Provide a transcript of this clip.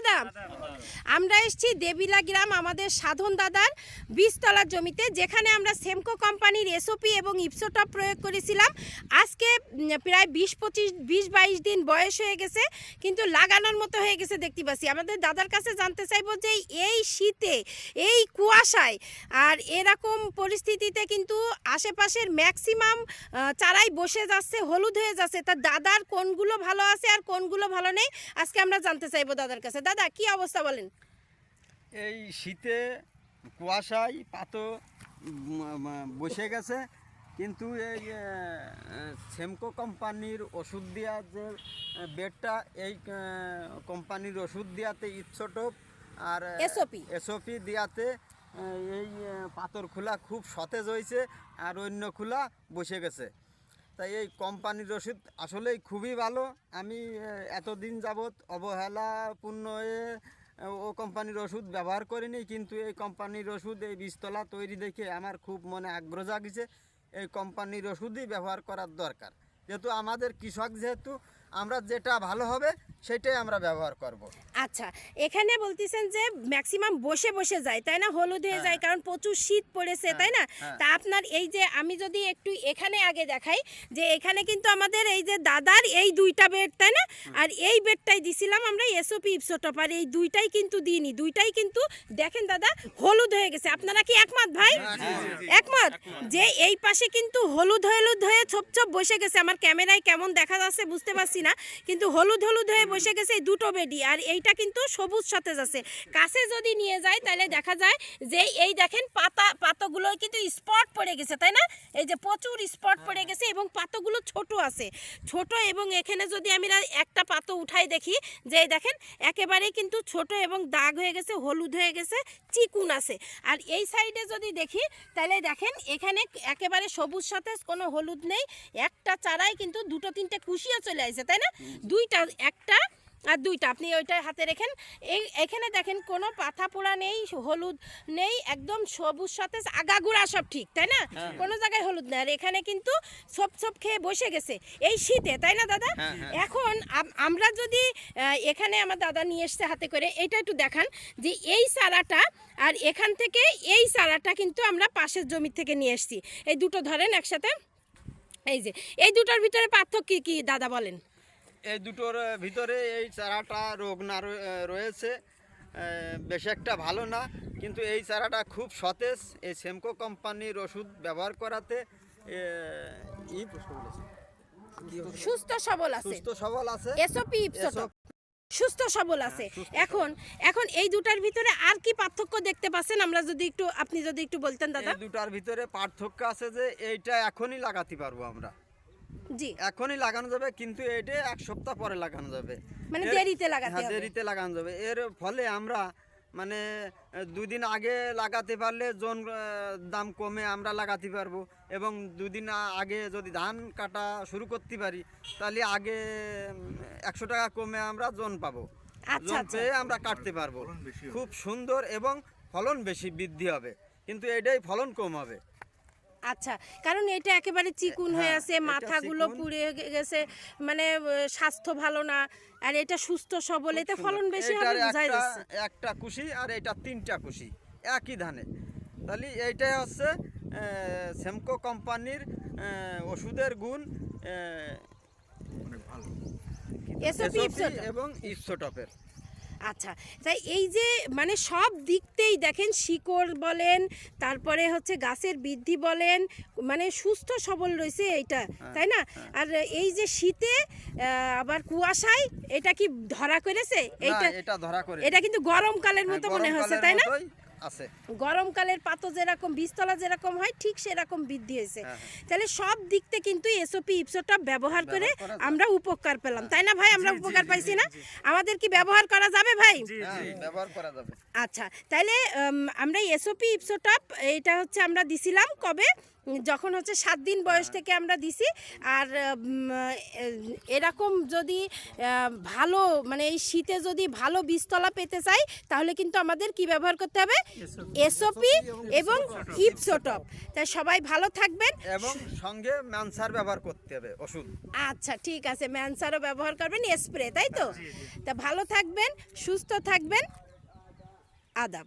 দাদা আমরা এসেছি দেবিলা গ্রাম আমাদের সাধন দাদার 20 তলার জমিতে, যেখানে আমরা সেমকো কোম্পানির এসওপি এবং ইপসোটপ প্রয়োগ করেছিলাম। আজকে প্রায় 20-22 দিন বয়স হয়ে গেছে, কিন্তু লাগানোর মতো হয়ে গেছে দেখতে পাচ্ছি। আমাদের দাদার কাছে জানতে চাইবো যে এই শীতে, এই কুয়াশায় আর এরকম পরিস্থিতিতে কিন্তু আশেপাশের ম্যাক্সিমাম চারাই বসে যাচ্ছে, হলুদ হয়ে যাচ্ছে। তা দাদার কোনগুলো ভালো আছে আর কোনগুলো ভালো নেই আজকে আমরা জানতে চাইবো দাদার কাছে। দাদা কি অবস্থা বলেন? এই শীতে কুয়াশায় পাতো বসে গেছে, কিন্তু এই সেমকো কোম্পানির ওষুধ দেওয়া যে বেডটা, এই কোম্পানির ওষুধ দেওয়াতে ইপসোটপ আর এসওপি দেওয়াতে এই পাথর খোলা খুব সতেজ হয়েছে আর অন্য খোলা বসে গেছে। তাই এই কোম্পানির ওষুধ আসলেই খুবই ভালো। আমি এতদিন যাবৎ অবহেলাপূর্ণ হয়ে ও কোম্পানির ওষুধ ব্যবহার করিনি, কিন্তু এই কোম্পানির ওষুধ এই বীজতলা তৈরি দেখে আমার খুব মনে আগ্রহ জাগিছে। এই কোম্পানির ওষুধই ব্যবহার করার দরকার, যেহেতু আমাদের কৃষক, যেহেতু আমরা যেটা ভালো হবে সেটাই আমরা ব্যবহার করব। আচ্ছা, এখানে বলতেছেন যে ম্যাক্সিমাম বসে বসে যায়, তাই না? হলুদ হয়ে যায় কারণ প্রচুর শীত পড়েছে, তাই না? তা আপনার এই যে আমি যদি একটু এখানে আগে দেখাই, যে এখানে কিন্তু আমাদের এই যে দাদার এই দুইটা বেড, তাই না? আর এই বেডটাই দিছিলাম আমরা এসওপি ইপসোটপ, আর এই দুইটাই কিন্তু দিইনি, দুইটাই কিন্তু দেখেন দাদা হলুদ হয়ে গেছে। আপনারা কি একমত ভাই? একমত যে এই পাশে কিন্তু হলুদ হলুদ হয়ে ছোপ ছোপ বসে গেছে। আমার ক্যামেরায় কেমন দেখা যাচ্ছে বুঝতে পারছি না, কিন্তু হলুদ হলুদ হয়ে বসে গেছে এই দুটো বেডি। আর এইটা কিন্তু সবুজ সতেজ আছে। কাছে যদি নিয়ে যায় তাহলে দেখা যায় যে এই দেখেন পাতাগুলো কিন্তু স্পট পড়ে গেছে, তাই না? এই যে প্রচুর স্পট পড়ে গেছে এবং পাতাগুলো ছোট আছে, ছোট। এবং এখানে যদি আমি একটা পাতা উঠাই দেখি যে এই দেখেন একেবারেই কিন্তু ছোট এবং দাগ হয়ে গেছে, হলুদ হয়ে গেছে, চিকুন আছে। আর এই সাইডে যদি দেখি তাহলে দেখেন এখানে একেবারে সবুজ সতেজ, কোনো হলুদ নেই। একটা চারাই কিন্তু দুটো তিনটে কুশিয়া চলে আসছে, তাই না? দুইটা, একটা আর দুইটা, আপনি ওইটা হাতে রেখেন। এখানে দেখেন কোনো পাতা পোড়া নেই, হলুদ নেই, একদম সবুজ সতেজ, আগাগোড়া সব ঠিক, তাই না? কোনো জায়গায় হলুদ নেই। আর এখানে কিন্তু সব খেয়ে বসে গেছে এই শীতে, তাই না দাদা? এখন আমরা যদি এখানে আমার দাদা নিয়ে এসছে হাতে করে, এটা একটু দেখান যে এই চারাটা আর এখান থেকে এই চারাটা কিন্তু আমরা পাশের জমি থেকে নিয়ে এসছি। এই দুটো ধরেন একসাথে, এই যে এই দুটোর ভিতরে পার্থক্য কি দাদা বলেন? এই দুটোর ভিতরে এই চারাটা রোগ না রয়েছে, বেশ একটা ভালো না, কিন্তু এই চারাটা খুব সতেজ। এই সেমকো কোম্পানির ওষুধ ব্যবহার করাতে সুস্থ সবল আছে, সুস্থ সবল আছে, এসওপি ইপসোটপ সুস্থ সবল আছে। এখন এই দুটার ভিতরে আর কি পার্থক্য দেখতে পাচ্ছেন আমরা যদি একটু, আপনি যদি একটু বলতেন দাদা। এই দুটার ভিতরে পার্থক্য আছে যে এইটা এখনই লাগাতে পারবো আমরা, জি এখনই লাগানো যাবে, কিন্তু এটা 1 সপ্তাহ পরে লাগানো যাবে, মানে দেরিতে লাগাতে হবে। দেরিতে লাগানো যাবে। এর ফলে আমরা মানে 2 দিন আগে লাগাতে পারলে দাম কমে আমরা লাগাতে পারবো, এবং 2 দিন আগে যদি ধান কাটা শুরু করতে পারি তাহলে আগে 100 টাকা কমে আমরা জন পাবো। জন পেয়ে আমরা কাটতে পারবো, খুব সুন্দর এবং ফলন বেশি বৃদ্ধি হবে, কিন্তু এটাই ফলন কম হবে। আচ্ছা, কারণ এটা একেবারে চিকুন হয়ে আছে, মাথাগুলো পুড়ে গেছে, মানে স্বাস্থ্য ভালো না। আর এটা সুস্থ সবল, এতে ফলন বেশি হবে বোঝাই যাচ্ছে। একটা কুশি আর এটা 3টা কুশি একই ধানে, তাহলে এইটাই হচ্ছে সেমকো কোম্পানির ওষুধের গুণ, অনেক ভালো এবং ইপসোটপের। আচ্ছা, তাই এই যে মানে সব দিকতেই দেখেন, শিকড় বলেন, তারপরে হচ্ছে গাছের বৃদ্ধি বলেন, মানে সুস্থ সবল রয়েছে এইটা, তাই না? আর এই যে শীতে আবার কুয়াশায় এটা কি ধরা করেছে? এটা ধরা করে, এটা কিন্তু গরমকালের মতো মনে হচ্ছে, তাই না? আছে গরমকালের পাতা যেরকম বীজতলা যেরকম হয় ঠিক সেরকম বৃদ্ধি হয়েছে। তাহলে সব দিকতে কিন্তু এসওপি ইপসোটপ ব্যবহার করে আমরা উপকার পেলাম, তাই না ভাই? আমরা উপকার পাইছি না? আমাদের কি ব্যবহার করা যাবে ভাই? ব্যবহার করা যাবে। আচ্ছা, তাহলে আমরা এসওপি ইপসোটপ এটা হচ্ছে আমরা দিছিলাম কবে? যখন হচ্ছে 7 দিন বয়স থেকে আমরা দিছি। আর এরকম যদি ভালো মানে এই শীতে যদি ভালো বীজতলা পেতে চাই তাহলে কিন্তু আমাদের কি ব্যবহার করতে হবে? এসওপি এবং ইপসোটপ। তাই সবাই ভালো থাকবেন এবং সঙ্গে ম্যানসার ব্যবহার করতে হবে ওষুধ। আচ্ছা ঠিক আছে, ম্যানসারও ব্যবহার করবেন, স্প্রে, তাই তো? তা ভালো থাকবেন, সুস্থ থাকবেন, আদাব।